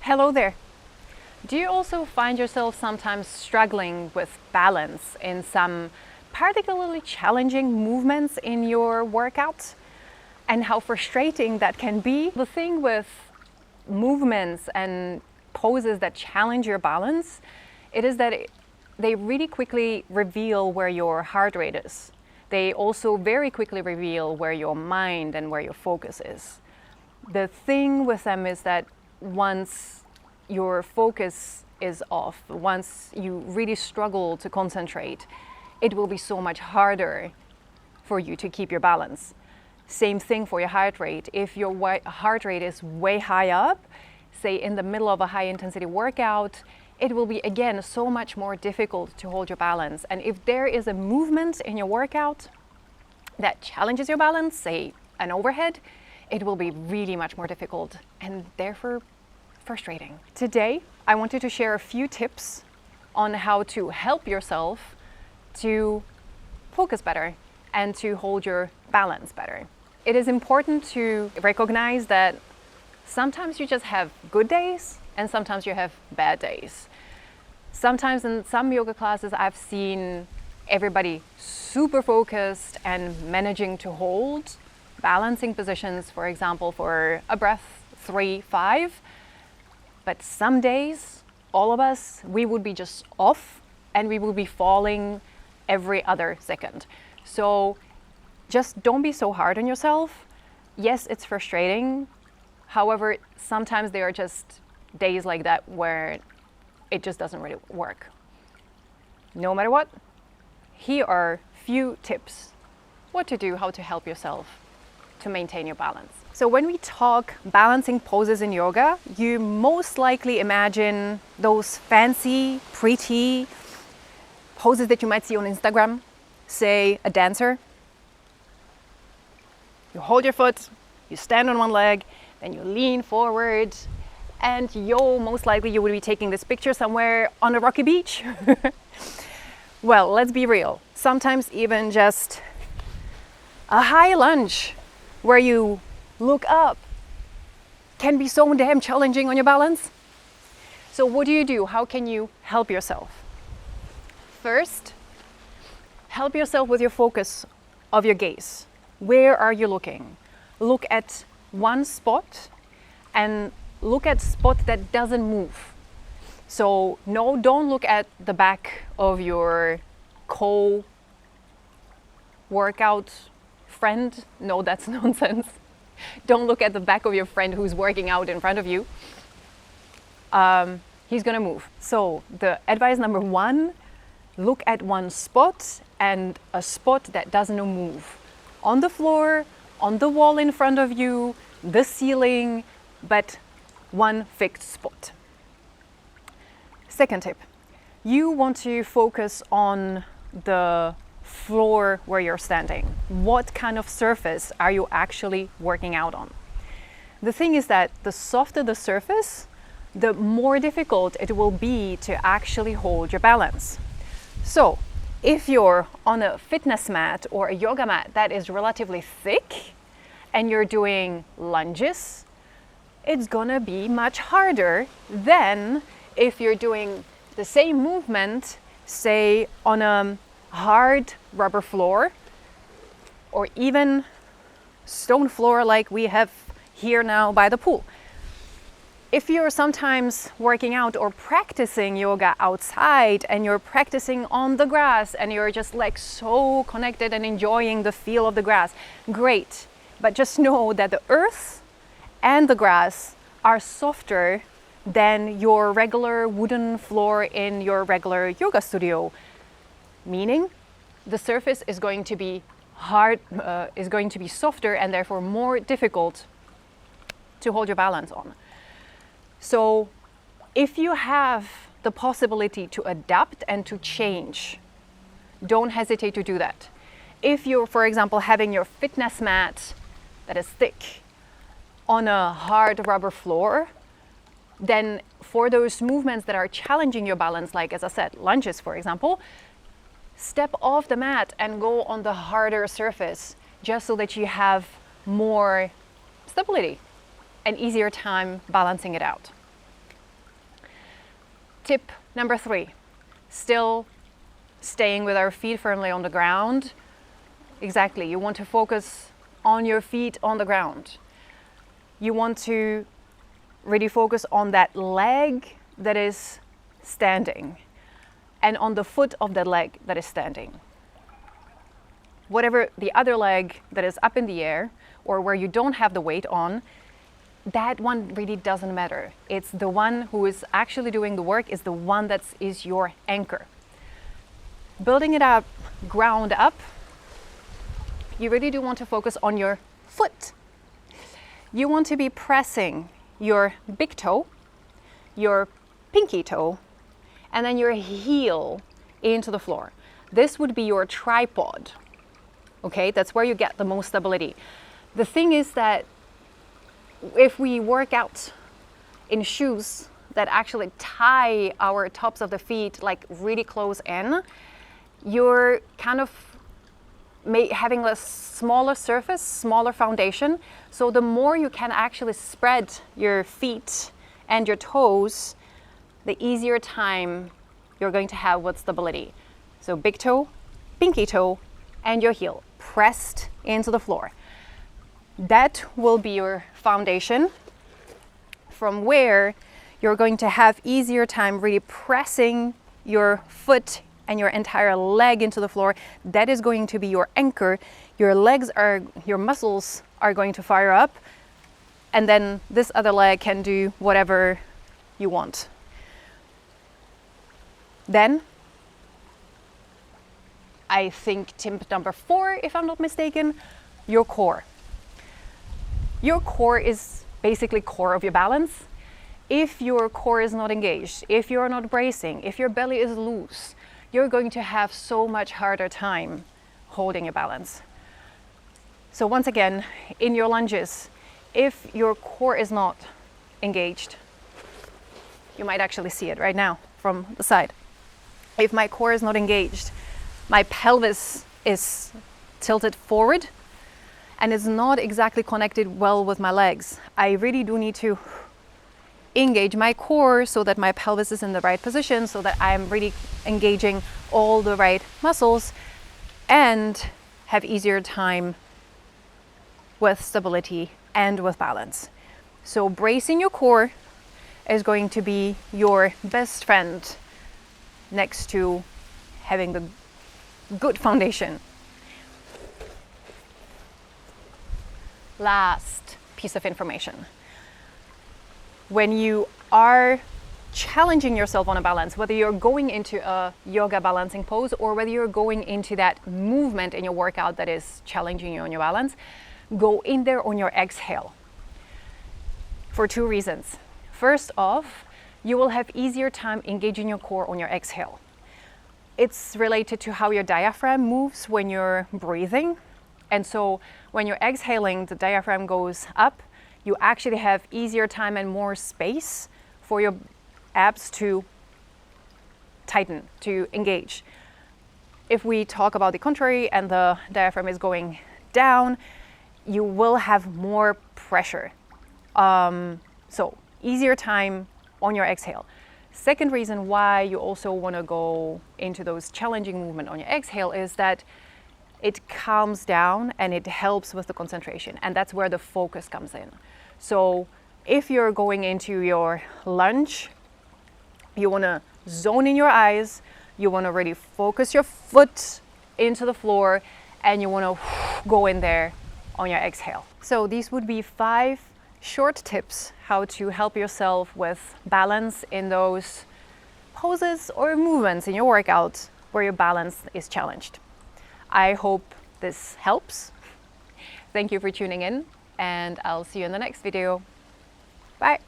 Hello there. Do you also find yourself sometimes struggling with balance in some particularly challenging movements in your workouts? And how frustrating that can be? The thing with movements and poses that challenge your balance, it is that they really quickly reveal where your heart rate is. They also very quickly reveal where your mind and where your focus is. The thing with them is that once your focus is off, once you really struggle to concentrate, it will be so much harder for you to keep your balance. Same thing for your heart rate. If your heart rate is way high up, say in the middle of a high intensity workout, it will be again so much more difficult to hold your balance. And if there is a movement in your workout that challenges your balance, say an overhead, it will be really much more difficult and therefore frustrating. Today, I wanted to share a few tips on how to help yourself to focus better and to hold your balance better. It is important to recognize that sometimes you just have good days and sometimes you have bad days. Sometimes in some yoga classes I've seen everybody super focused and managing to hold balancing positions, for example, for a breath 3, 5. But some days, all of us, we would be just off and we would be falling every other second. So just don't be so hard on yourself. Yes, it's frustrating. However, sometimes there are just days like that where it just doesn't really work. No matter what, here are few tips what to do, how to help yourself to maintain your balance. So when we talk balancing poses in yoga, you most likely imagine those fancy, pretty poses that you might see on Instagram. Say a dancer. You hold your foot, you stand on one leg, then you lean forward, and most likely you would be taking this picture somewhere on a rocky beach. Well, let's be real. Sometimes even just a high lunge where you look up can be so damn challenging on your balance. So what do? How can you help yourself? First, help yourself with your focus of your gaze. Where are you looking? Look at one spot and look at spot that doesn't move. So no, don't look at the back of your co-workout friend. No, that's nonsense. Don't look at the back of your friend who's working out in front of you. He's gonna move. So the advice number 1, look at one spot and a spot that doesn't move. On the floor, on the wall in front of you, the ceiling, but one fixed spot. Second tip, you want to focus on the floor where you're standing. What kind of surface are you actually working out on? The thing is that the softer the surface, the more difficult it will be to actually hold your balance. So if you're on a fitness mat or a yoga mat that is relatively thick and you're doing lunges, it's gonna be much harder than if you're doing the same movement, say on a hard rubber floor or even stone floor like we have here now by the pool. If you're sometimes working out or practicing yoga outside and you're practicing on the grass and you're just like so connected and enjoying the feel of the grass, great. But just know that the earth and the grass are softer than your regular wooden floor in your regular yoga studio. Meaning the surface is going to be softer and therefore more difficult to hold your balance on. So if you have the possibility to adapt and to change, don't hesitate to do that. If you're, for example, having your fitness mat that is thick on a hard rubber floor, then for those movements that are challenging your balance, like as I said, lunges, for example, step off the mat and go on the harder surface just so that you have more stability an easier time balancing it out. Tip number 3, still staying with our feet firmly on the ground. Exactly, you want to focus on your feet on the ground. You want to really focus on that leg that is standing and on the foot of that leg that is standing. Whatever the other leg that is up in the air or where you don't have the weight on, that one really doesn't matter. It's the one who is actually doing the work is the one that is your anchor. Building it up, ground up, you really do want to focus on your foot. You want to be pressing your big toe, your pinky toe, and then your heel into the floor. This would be your tripod. Okay, that's where you get the most stability. The thing is that if we work out in shoes that actually tie our tops of the feet like really close in, you're kind of having a smaller surface, smaller foundation. So the more you can actually spread your feet and your toes, the easier time you're going to have with stability. So big toe, pinky toe, and your heel pressed into the floor. That will be your foundation from where you're going to have easier time really pressing your foot and your entire leg into the floor. That is going to be your anchor. Your muscles are going to fire up, and then this other leg can do whatever you want. Then, I think tip number 4, if I'm not mistaken, your core. Your core is basically core of your balance. If your core is not engaged, if you're not bracing, if your belly is loose, you're going to have so much harder time holding your balance. So once again, in your lunges, if your core is not engaged, you might actually see it right now from the side. If my core is not engaged, my pelvis is tilted forward and is not exactly connected well with my legs. I really do need to engage my core so that my pelvis is in the right position, so that I'm really engaging all the right muscles and have easier time with stability and with balance. So bracing your core is going to be your best friend next to having the good foundation. Last piece of information. When you are challenging yourself on a balance, whether you're going into a yoga balancing pose or whether you're going into that movement in your workout that is challenging you on your balance, go in there on your exhale for 2 reasons. First off, you will have easier time engaging your core on your exhale. It's related to how your diaphragm moves when you're breathing. And so when you're exhaling, the diaphragm goes up. You actually have easier time and more space for your abs to tighten, to engage. If we talk about the contrary and the diaphragm is going down, you will have more pressure. So easier time on your exhale. Second reason why you also want to go into those challenging movements on your exhale is that it calms down and it helps with the concentration, and that's where the focus comes in. So if you're going into your lunge, you want to zone in your eyes, you want to really focus your foot into the floor, and you want to go in there on your exhale. So these would be 5 short tips how to help yourself with balance in those poses or movements in your workout where your balance is challenged. I hope this helps. Thank you for tuning in, and I'll see you in the next video. Bye.